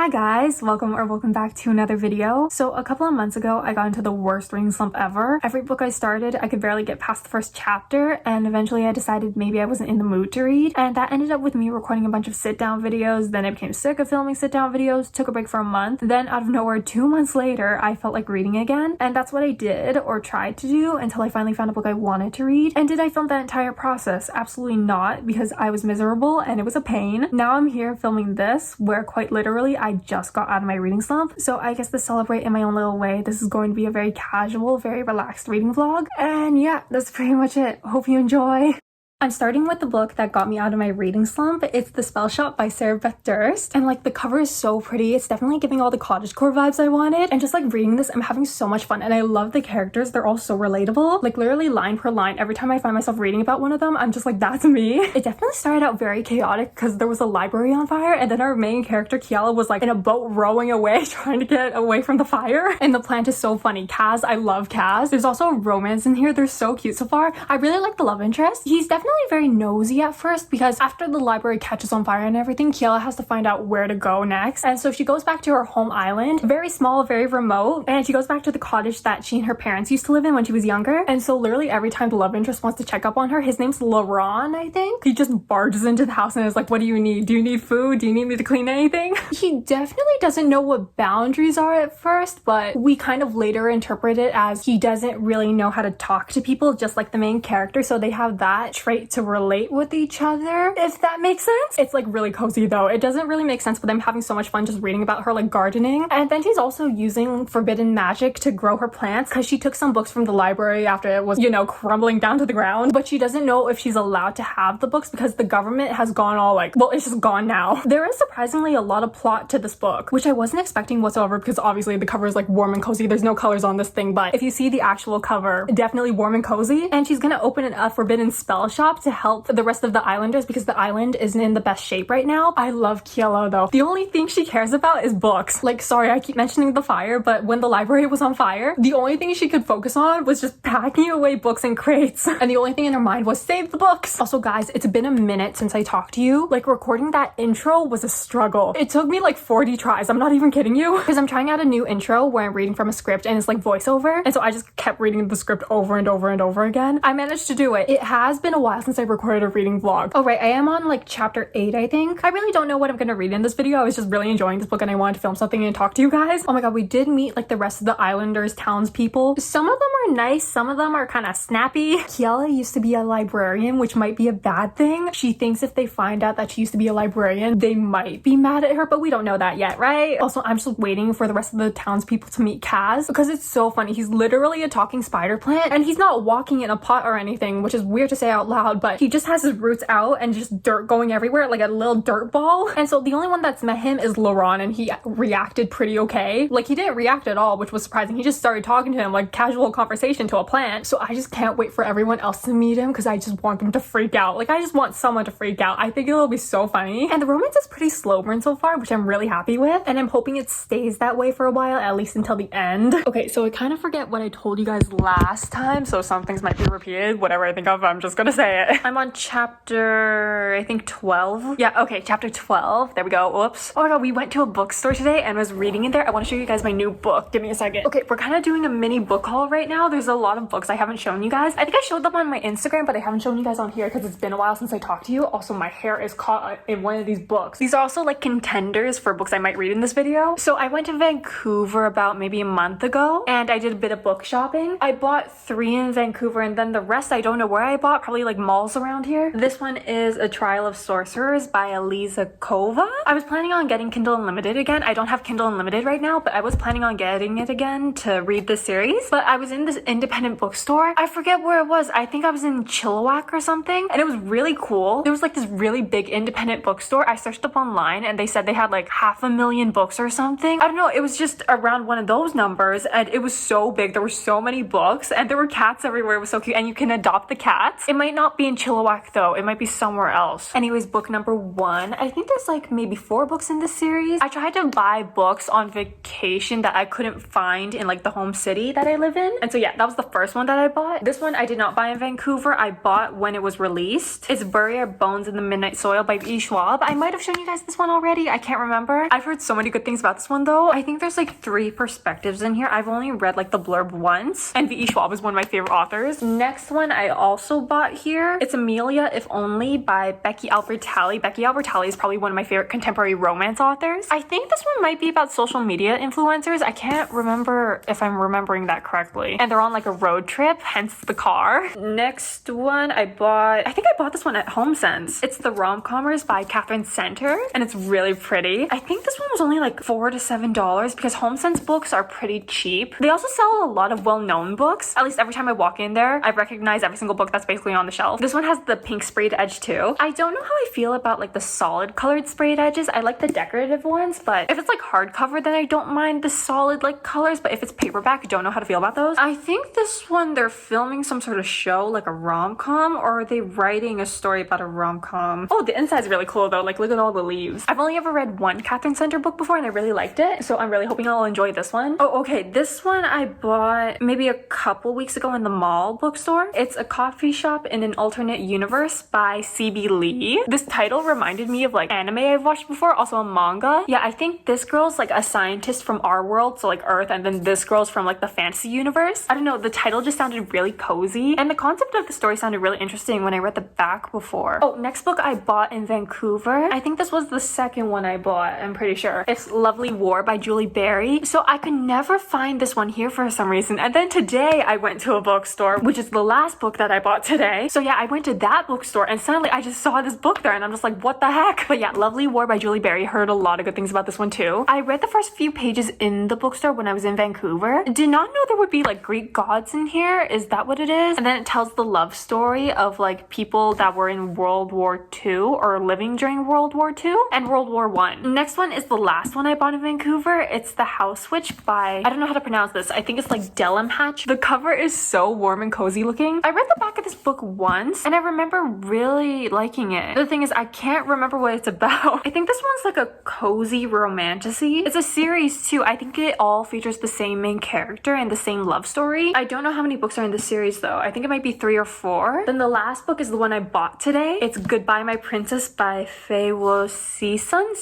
Hi guys, welcome back to another video. So a couple of months ago, I got into the worst reading slump ever. Every book I started, I could barely get past the first chapter, and eventually I decided maybe I wasn't in the mood to read, and that ended up with me recording a bunch of sit-down videos. Then I became sick of filming sit-down videos, took a break for a month, then out of nowhere 2 months later, I felt like reading again, and that's what I did, or tried to do, until I finally found a book I wanted to read. And did I film that entire process? Absolutely not, because I was miserable and it was a pain. Now I'm here filming this, where quite literally I just got out of my reading slump. So I guess to celebrate in my own little way, this is going to be a very casual, very relaxed reading vlog. And yeah, that's pretty much it. Hope you enjoy. I'm starting with the book that got me out of my reading slump. It's The Spell Shop by Sarah Beth Durst. And like the cover is so pretty. It's definitely giving all the cottagecore vibes I wanted. And just like reading this, I'm having so much fun. And I love the characters. They're all so relatable. Like literally line per line, every time I find myself reading about one of them, I'm just like, that's me. It definitely started out very chaotic because there was a library on fire. And then our main character, Kiala, was like in a boat rowing away, trying to get away from the fire. And the plant is so funny. Kaz, I love Kaz. There's also a romance in here. They're so cute so far. I really like the love interest. He's definitely very nosy at first because after the library catches on fire and everything, Kiala has to find out where to go next. And so she goes back to her home island, very small, very remote, and she goes back to the cottage that she and her parents used to live in when she was younger. And so literally every time the love interest wants to check up on her, his name's Laron, I think, he just barges into the house and is like, what do you need? Do you need food? Do you need me to clean anything? He definitely doesn't know what boundaries are at first, but we kind of later interpret it as he doesn't really know how to talk to people, just like the main character. So they have that trait to relate with each other, if that makes sense. It's like really cozy though. It doesn't really make sense, but I'm having so much fun just reading about her like gardening. And then she's also using forbidden magic to grow her plants because she took some books from the library after it was, you know, crumbling down to the ground. But she doesn't know if she's allowed to have the books because the government has gone all like, well, it's just gone now. There is surprisingly a lot of plot to this book, which I wasn't expecting whatsoever because obviously the cover is like warm and cozy. There's no colors on this thing, but if you see the actual cover, definitely warm and cozy. And she's gonna open a forbidden spell shop to help the rest of the islanders because the island isn't in the best shape right now. I love Kiala though. The only thing she cares about is books. Like, sorry, I keep mentioning the fire, but when the library was on fire, the only thing she could focus on was just packing away books in crates. And the only thing in her mind was save the books. Also guys, it's been a minute since I talked to you. Like recording that intro was a struggle. It took me like 40 tries. I'm not even kidding you. Because I'm trying out a new intro where I'm reading from a script and it's like voiceover. And so I just kept reading the script over and over and over again. I managed to do it. It has been a while since I recorded a reading vlog. Oh right, I am on like chapter 8, I think. I really don't know what I'm gonna read in this video. I was just really enjoying this book and I wanted to film something and talk to you guys. Oh my god, we did meet like the rest of the islanders, townspeople. Some of them are nice, some of them are kind of snappy. Kiala used to be a librarian, which might be a bad thing. She thinks if they find out that she used to be a librarian, they might be mad at her, but we don't know that yet, right? Also, I'm just waiting for the rest of the townspeople to meet Kaz because it's so funny. He's literally a talking spider plant and he's not walking in a pot or anything, which is weird to say out loud, but he just has his roots out and just dirt going everywhere like a little dirt ball. And so the only one that's met him is Laron and he reacted pretty okay. Like he didn't react at all, which was surprising. He just started talking to him like casual conversation to a plant. So I just can't wait for everyone else to meet him because I just want them to freak out. Like I just want someone to freak out. I think it'll be so funny. And the romance is pretty slow burn so far, which I'm really happy with. And I'm hoping it stays that way for a while, at least until the end. Okay, so I kind of forget what I told you guys last time, so some things might be repeated. Whatever I think of, I'm just gonna say it. I'm on chapter, I think 12. Yeah, okay, chapter 12. There we go. Whoops. Oh my god, we went to a bookstore today and was reading in there. I want to show you guys my new book. Give me a second. Okay, we're kind of doing a mini book haul right now. There's a lot of books I haven't shown you guys. I think I showed them on my Instagram, but I haven't shown you guys on here because it's been a while since I talked to you. Also, my hair is caught in one of these books. These are also like contenders for books I might read in this video. So I went to Vancouver about maybe a month ago and I did a bit of book shopping. I bought 3 in Vancouver and then the rest I don't know where I bought, probably like malls around here. This one is A Trial of Sorcerers by Eliza Kova. I was planning on getting Kindle Unlimited again. I don't have Kindle Unlimited right now, but I was planning on getting it again to read this series. But I was in this independent bookstore. I forget where it was. I think I was in Chilliwack or something. And it was really cool. There was like this really big independent bookstore. I searched up online and they said they had like 500,000 books or something. I don't know. It was just around one of those numbers and it was so big. There were so many books and there were cats everywhere. It was so cute. And you can adopt the cats. It might not not be in Chilliwack though. It might be somewhere else. Anyways, book number 1. I think there's like maybe 4 books in this series. I tried to buy books on vacation that I couldn't find in like the home city that I live in. And so yeah, that was the first one that I bought. This one I did not buy in Vancouver. I bought when it was released. It's Bury Our Bones in the Midnight Soil by V. Schwab. I might have shown you guys this one already. I can't remember. I've heard so many good things about this one though. I think there's like 3 perspectives in here. I've only read like the blurb once, and V. Schwab is one of my favorite authors. Next one I also bought here. It's Amelia, If Only by Becky Albertalli. Becky Albertalli is probably one of my favorite contemporary romance authors. I think this one might be about social media influencers. I can't remember if I'm remembering that correctly. And they're on like a road trip, hence the car. Next one I think I bought this one at HomeSense. It's The Rom-Commers by Catherine Center, and it's really pretty. I think this one was only like $4 to $7 because HomeSense books are pretty cheap. They also sell a lot of well-known books. At least every time I walk in there, I recognize every single book that's basically on the shelf. This one has the pink sprayed edge too. I don't know how I feel about like the solid colored sprayed edges. I like the decorative ones, but if it's like hardcover, then I don't mind the solid like colors. But if it's paperback, I don't know how to feel about those. I think this one they're filming some sort of show, like a rom-com, or are they writing a story about a rom-com? Oh, the inside's really cool though. Like look at all the leaves. I've only ever read one Catherine Center book before and I really liked it, so I'm really hoping I'll enjoy this one. Oh, okay, this one I bought maybe a couple weeks ago in the mall bookstore. It's A Coffee Shop in an Alternate Universe by C.B. Lee. This title reminded me of like anime I've watched before, also a manga. Yeah, I think this girl's like a scientist from our world, so like Earth, and then this girl's from like the fantasy universe. I don't know, the title just sounded really cozy, and the concept of the story sounded really interesting when I read the back before. Oh, next book I bought in Vancouver. I think this was the second one I bought, I'm pretty sure. It's Lovely War by Julie Berry. So I could never find this one here for some reason, and then today I went to a bookstore, which is the last book that I bought today. So yeah, I went to that bookstore and suddenly I just saw this book there and I'm just like, what the heck? But yeah, Lovely War by Julie Berry. Heard a lot of good things about this one too. I read the first few pages in the bookstore when I was in Vancouver. Did not know there would be like Greek gods in here. Is that what it is? And then it tells the love story of like people that were in World War II or living during World War II and World War I. Next one is the last one I bought in Vancouver. It's The House Witch by, I don't know how to pronounce this. I think it's like Delham Hatch. The cover is so warm and cozy looking. I read the back of this book once and I remember really liking it. The thing is, I can't remember what it's about. I think this one's like a cozy romantasy. It's a series too. I think it all features the same main character and the same love story. I don't know how many books are in the series though. I think it might be 3 or 4. Then the last book is the one I bought today. It's Goodbye My Princess by Faye Susan.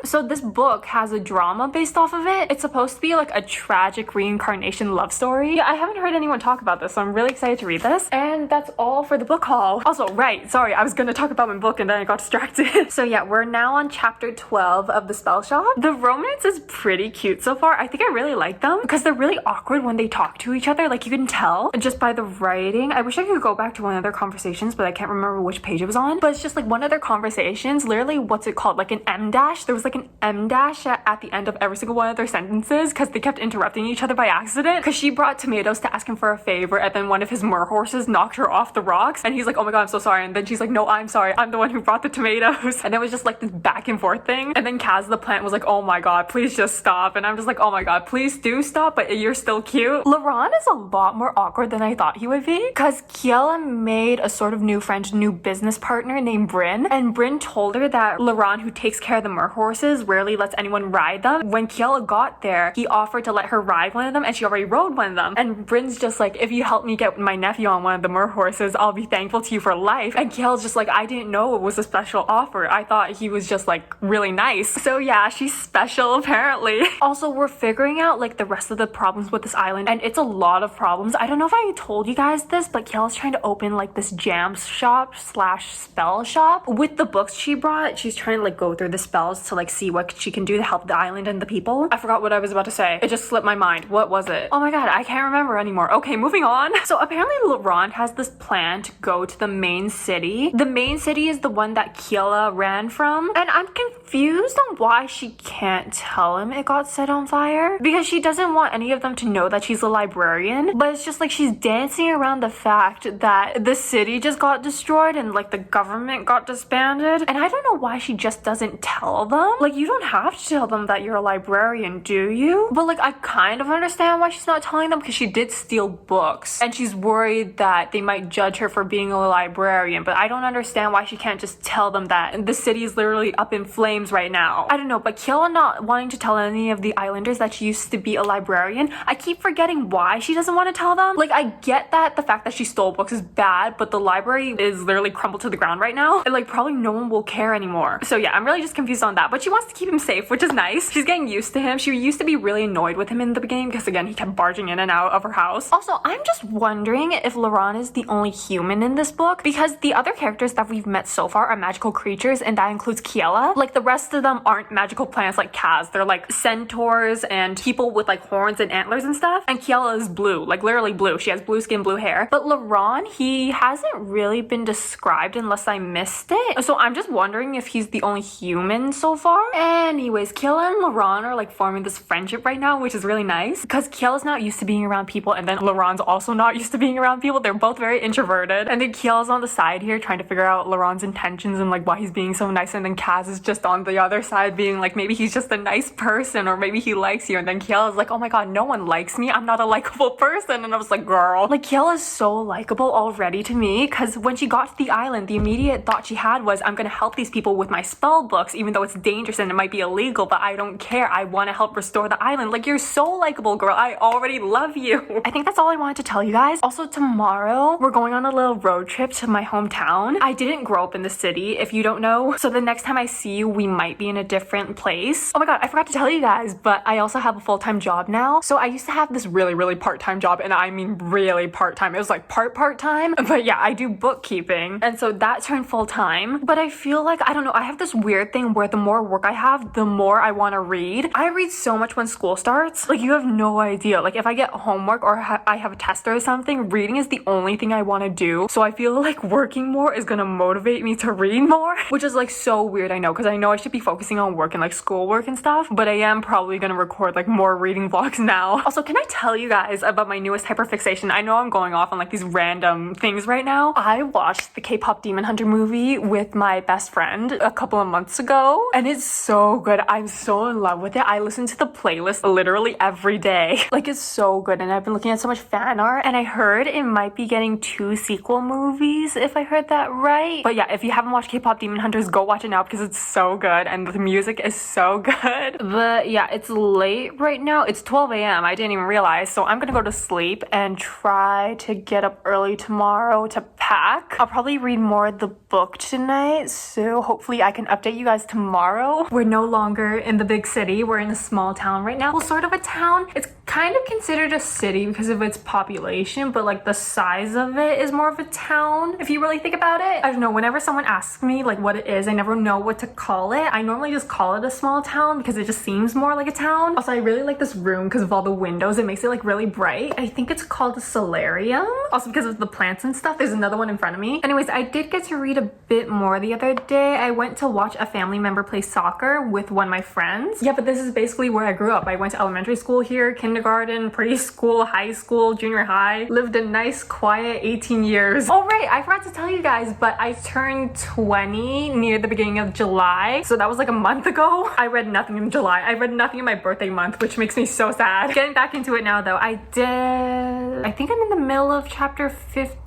So this book has a drama based off of it. It's supposed to be like a tragic reincarnation love story. Yeah, I haven't heard anyone talk about this, so I'm really excited to read this. And that's all for the book haul. Also, right, sorry, I was gonna talk about my book and then I got distracted. So yeah, we're now on chapter 12 of The Spell Shop. The romance is pretty cute so far. I think I really like them because they're really awkward when they talk to each other. Like you can tell just by the writing. I wish I could go back to one of their conversations, but I can't remember which page it was on. But it's just like one of their conversations, literally, what's it called? Like an M dash. There was like an M dash at the end of every single one of their sentences because they kept interrupting each other by accident. Because she brought tomatoes to ask him for a favor, and then one of his mer horses knocked her off the rocks, and he's like, oh my god, I'm so sorry. And then she's like, no, I'm sorry, I'm the one who brought the tomatoes. And it was just like this back and forth thing. And then Kaz the plant was like, oh my god, please just stop. And I'm just like, oh my god, please do stop, but you're still cute. Laurent is a lot more awkward than I thought he would be, because Kiela made a sort of new friend, new business partner named Bryn, and Bryn told her that Laurent, who takes care of the mer horses, rarely lets anyone ride them. When Kiela got there, he offered to let her ride one of them, and she already rode one of them. And Bryn's just like, if you help me get my nephew on one of the mer horses, I'll be thankful to you for life. And Kiela's just like, I didn't know it was a special offer. I thought he was just like really nice. So yeah, she's special apparently. Also, we're figuring out like the rest of the problems with this island, and it's a lot of problems. I don't know if I told you guys this, but Kiela's trying to open like this jam shop slash spell shop. With the books she brought, she's trying to like go through the spells to like see what she can do to help the island and the people. I forgot what I was about to say. It just slipped my mind. What was it? Oh my god, I can't remember anymore. Okay, moving on. So apparently Laurent has this plan to go to the main city. The main city is the one that Kiela ran from, and I'm confused on why she can't tell him it got set on fire, because she doesn't want any of them to know that she's a librarian. But it's just like she's dancing around the fact that the city just got destroyed and like the government got disbanded, and I don't know why she just doesn't tell them. Like, you don't have to tell them that you're a librarian, do you? But like, I kind of understand why she's not telling them, because she did steal books and she's worried that they might judge her for being a librarian, but I don't understand why she can't just tell them that. The city is literally up in flames right now. I don't know, but Kiela not wanting to tell any of the islanders that she used to be a librarian, I keep forgetting why she doesn't want to tell them. Like, I get that the fact that she stole books is bad, but the library is literally crumbled to the ground right now, and like probably no one will care anymore. So yeah, I'm really just confused on that, but she wants to keep him safe, which is nice. She's getting used to him. She used to be really annoyed with him in the beginning because again, he kept barging in and out of her house. Also, I'm just wondering if Laurent is the only human in this book, because the other characters that we've met so far are magical creatures, and that includes Kiela. Like, the rest of them aren't magical plants like Kaz. They're like centaurs and people with like horns and antlers and stuff. And Kiela is blue, like literally blue. She has blue skin, blue hair. But Laurent, he hasn't really been described unless I missed it. So I'm just wondering if he's the only human so far. Anyways, Kiela and Laurent are like forming this friendship right now, which is really nice because Kiela's not used to being around people, and then Laurent's also not used to being around people. They're both very introverted. And then Kiela's on the side here trying to figure out Laurent's intentions and like why he's being so nice, and then Kaz is just on the other side being like, maybe he's just a nice person, or maybe he likes you. And then Kiela's like, oh my god, no one likes me, I'm not a likable person. And I was like, girl, like Kiela is so likable already to me, because when she got to the island, the immediate thought she had was, I'm gonna help these people with my spell books, even though it's dangerous and it might be illegal, but I don't care, I want to help restore the island. Like, you're so likable, girl, I already love you. I think that's all I wanted to tell you guys. Also, tomorrow we're going on a little road trip to my hometown. I didn't grow up in the city, if you don't know, so the next time I see you, we might be in a different place. Oh my god, I forgot to tell you guys, but I also have a full-time job now. So I used to have this really part-time job, and I mean really part-time. It was like part-time, but yeah, I do bookkeeping, and so that turned full-time. But I feel like, I don't know, I have this weird thing where the more work I have, the more I want to read. I read so much when school starts, like you have no idea. Like if I get homework or I have a test or something, reading is the only thing I want to do. So I feel like working more is gonna motivate me to read more, which is like so weird, I know, because I know I should be focusing on work and like schoolwork and stuff, but I am probably gonna record like more reading vlogs now. Also, can I tell you guys about my newest hyperfixation? I know I'm going off on like these random things right now. I watched the K-pop Demon Hunter movie with my best friend a couple of months ago, and it's so good. I'm so in love with it. I listen to the playlist literally every day. Like, it's so good, and I've been looking at so much fan art, and I heard it might be getting 2 sequel movies, if I heard that right. But yeah, if you haven't watched K-pop Demon Hunters, go watch it now because it's so good, and the music is so good. But yeah, it's late right now. It's 12 a.m. I didn't even realize, so I'm gonna go to sleep and try to get up early tomorrow to pack. I'll probably read more of the book tonight, so hopefully I can update you guys tomorrow. We're no longer in the big city. We're in a small town right now. Well, sort of a town. It's kind of considered a city because of its population, but like the size of it is more of a town if you really think about it. I don't know, whenever someone asks me like what it is, I never know what to call it. I normally just call it a small town because it just seems more like a town. Also, I really like this room because of all the windows. It makes it like really bright. I think it's called a solarium. Also because of the plants and stuff. There's another one in front of me. Anyways, I did get to read a bit more the other day. I went to watch a family member play soccer with one of my friends. Yeah, but this is basically where I grew up. I went to elementary school here, kindergarten, preschool, high school, junior high. Lived a nice, quiet 18 years. Oh right, I forgot to tell you guys, but I turned 20 near the beginning of July. So that was like a month ago. I read nothing in July. I read nothing in my birthday month, which makes me so sad. Getting back into it now though, I think I'm in the middle of chapter 15.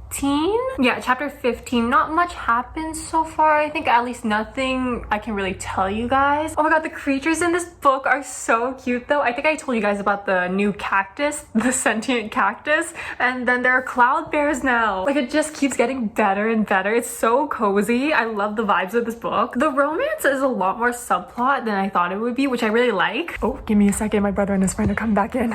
Yeah, chapter 15. Not much happens so far. I think at least nothing I can really tell you guys. Oh my god, the creatures in this book are so cute though. I think I told you guys about the new cactus, the sentient cactus, and then there are cloud bears now. Like, it just keeps getting better and better. It's so cozy. I love the vibes of this book. The romance is a lot more subplot than I thought it would be, which I really like. Oh, give me a second. My brother and his friend are coming back in.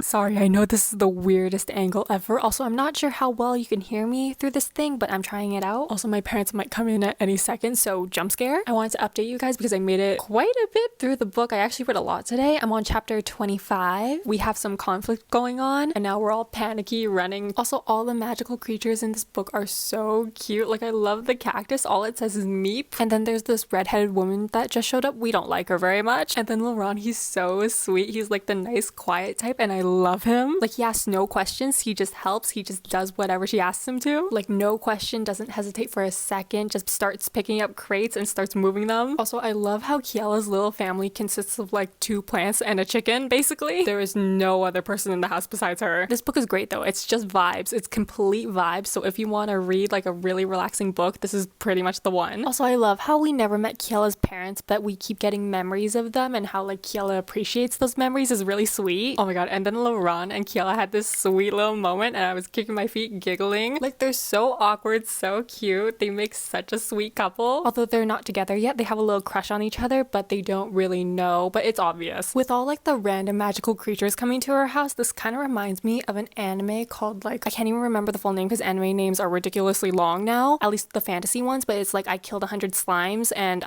Sorry, I know this is the weirdest angle ever. Also, I'm not sure how well you can hear me through this thing, but I'm trying it out. Also, my parents might come in at any second, so jump scare. I wanted to update you guys because I made it quite a bit through the book. I actually read a lot today. I'm on chapter 25. We have some conflict going on, and now we're all panicky, running. Also, all the magical creatures in this book are so cute. Like, I love the cactus. All it says is meep. And then there's this redheaded woman that just showed up. We don't like her very much. And then Laurent, he's so sweet. He's like the nice, quiet type, and I love him. Like, he asks no questions, he just helps, he just does whatever she asks him to. Like, no question, doesn't hesitate for a second, just starts picking up crates and starts moving them. Also, I love how Kiela's little family consists of like 2 plants and a chicken, basically. There is no other person in the house besides her. This book is great though. It's just vibes. It's complete vibes. So if you want to read like a really relaxing book, this is pretty much the one. Also, I love how we never met Kiela's parents, but we keep getting memories of them, and how like Kiela appreciates those memories is really sweet. Oh my god. And then Laurent and Kiela had this sweet little moment, and I was kicking my feet giggling. Like, they're so awkward, so cute. They make such a sweet couple. Although they're not together yet, they have a little crush on each other, but they don't really know, but it's obvious. With all like the random magical creatures coming to her house, this kind of reminds me of an anime called, like, I can't even remember the full name because anime names are ridiculously long now, at least the fantasy ones, but it's like I killed 100 slimes and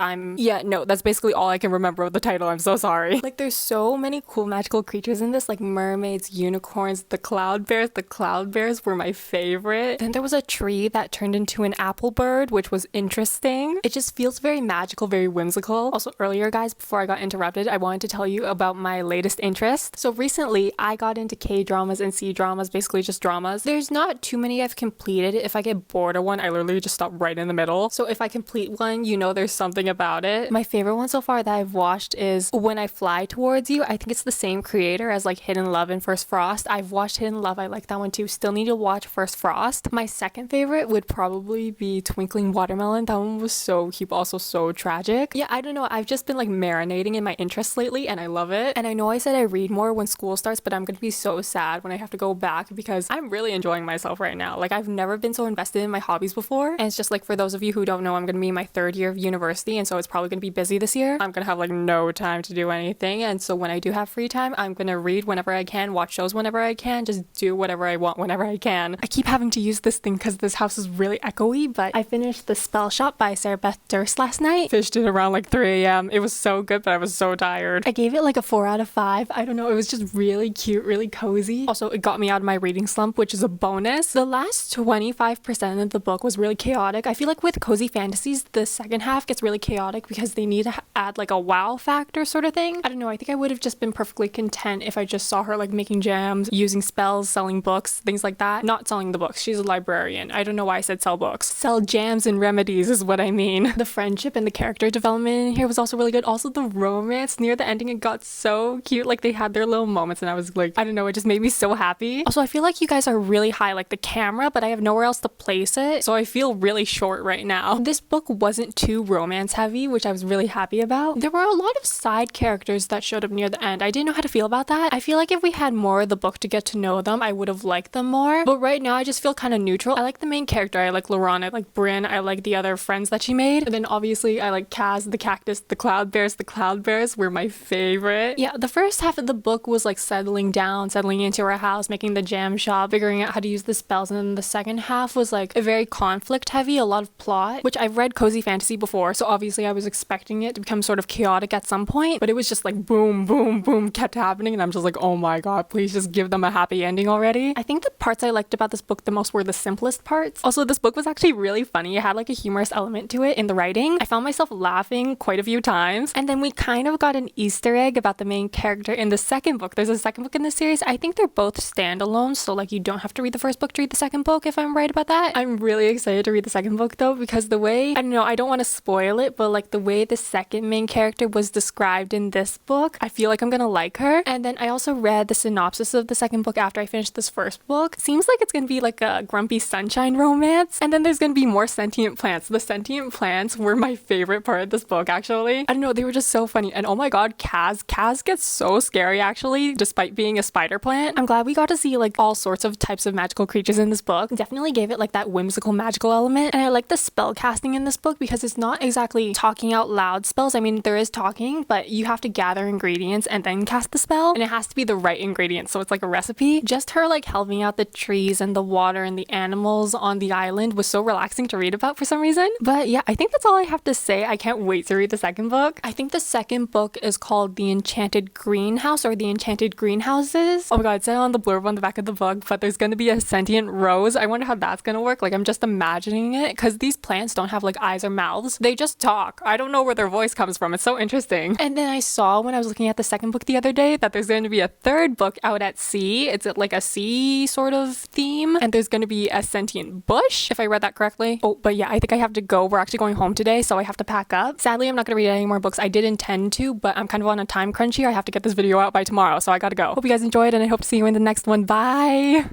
that's basically all I can remember of the title. I'm so sorry. Like, there's so many cool magical creatures in this, like mermaids, unicorns, the cloud bears. The cloud bears were my favorite. Then there was a tree that turned into an apple bird, which was interesting. It just feels very magical, very whimsical. Also, earlier guys, before I got interrupted, I wanted to tell you about my latest interest. So recently I got into K-dramas and C-dramas, basically just dramas. There's not too many I've completed. If I get bored of one, I literally just stop right in the middle. So if I complete one, you know there's something about it. My favorite one so far that I've watched is When I Fly Towards You. I think it's the same creator as like Hidden Love and First Frost. I've watched Hidden Love. I like that one too. Still need to watch First Frost. My second favorite would probably be Twinkling Watermelon. That one was so cute, also so tragic. Yeah, I don't know. I've just been like marinating in my interests lately and I love it. And I know I said I read more when school starts, but I'm gonna be so sad when I have to go back because I'm really enjoying myself right now. Like, I've never been so invested in my hobbies before. And it's just like, for those of you who don't know, I'm gonna be in my 3rd year of university, and so it's probably gonna be busy this year. I'm gonna have like no time to do anything, and so when I do have free time, I'm gonna read whenever I can, watch shows whenever I can, just do whatever I want whenever I can. I keep having to use this thing because this house is really echoey, but I finished The Spell Shop by Sarah Beth Durst last night. Finished it around like 3 a.m. It was so good, but I was so tired. I gave it like a 4 out of 5. I don't know, it was just really cute, really cozy. Also, it got me out of my reading slump, which is a bonus. The last 25% of the book was really chaotic. I feel like with cozy fantasies, the second half gets really chaotic because they need to add like a wow factor sort of thing. I don't know, I think I would have just been perfectly content if I just saw her like making jams, using spells, selling books, things like that. Not selling the books. She's a librarian. I don't know why I said sell books. Sell jams and remedies is what I mean. The friendship and the character development in here was also really good. Also, the romance near the ending, it got so cute. Like, they had their little moments and I was like, I don't know, it just made me so happy. Also, I feel like you guys are really high, like the camera, but I have nowhere else to place it, so I feel really short right now. This book wasn't too romance heavy, which I was really happy about. There were a lot of side characters that showed up near the end. I didn't know how to feel about that. I feel like if we had more of the book to get to know them, I would have liked them more, but right now I just feel kind of neutral. I like the main character. I like Laurent, I like Bryn, I like the other friends that she made, and then obviously I like Kaz, the cactus, the cloud bears. The cloud bears were my favorite. Yeah, the first half of the book was like settling down, settling into her house, making the jam shop, figuring out how to use the spells, and then the second half was like a very conflict heavy, a lot of plot, which I've read cozy fantasy before, so obviously I was expecting it to become sort of chaotic at some point, but it was just like boom, boom, boom kept happening, and I'm just like, oh my god, please just give them a happy ending already. I think the parts I liked about this book the most were the simplest parts. Also, this book was actually really funny. It had like a humorous element to it in the writing. I found myself laughing quite a few times, and then we kind of got an Easter egg about the main character in the second book. There's a second book in the series. I think they're both standalone, so like you don't have to read the first book to read the second book, if I'm right about that. I'm really excited to read the second book though, because the way, I don't know, I don't want to spoil it, but like the way the second main character was described in this book, I feel like I'm gonna like her. And then I also read the synopsis of the second book after I finished this first book. Seems like it's gonna be like a grumpy sunshine romance, and then there's gonna be more sentient plants. The sentient plants were my favorite part of this book, actually. I don't know, they were just so funny. And oh my god, Kaz gets so scary actually, despite being a spider plant. I'm glad we got to see like all sorts of types of magical creatures in this book. Definitely gave it like that whimsical magical element. And I like the spell casting in this book because it's not exactly talking out loud spells. I mean, there is talking, but you have to gather ingredients and then cast the spell, and it has to be the right ingredients, so it's like a recipe. Just her like helping out the trees and the water and the animals on the island was so relaxing to read about for some reason. But yeah, I think that's all I have to say. I can't wait to read the second book. I think the second book is called The Enchanted Greenhouse or The Enchanted Greenhouses. Oh my god, it said on the blurb on the back of the book, but there's gonna be a sentient rose. I wonder how that's gonna work. Like, I'm just imagining it because these plants don't have like eyes or mouths. They just talk. I don't know where their voice comes from. It's so interesting. And then I saw when I was looking at the second book the other day that there's going to be a third third book out at sea. It's like a sea sort of theme, and there's gonna be a sentient bush, if I read that correctly. Oh, but yeah, I think I have to go. We're actually going home today, so I have to pack up. Sadly, I'm not gonna read any more books. I did intend to, but I'm kind of on a time crunch here. I have to get this video out by tomorrow, so I gotta go. Hope you guys enjoyed, and I hope to see you in the next one. Bye!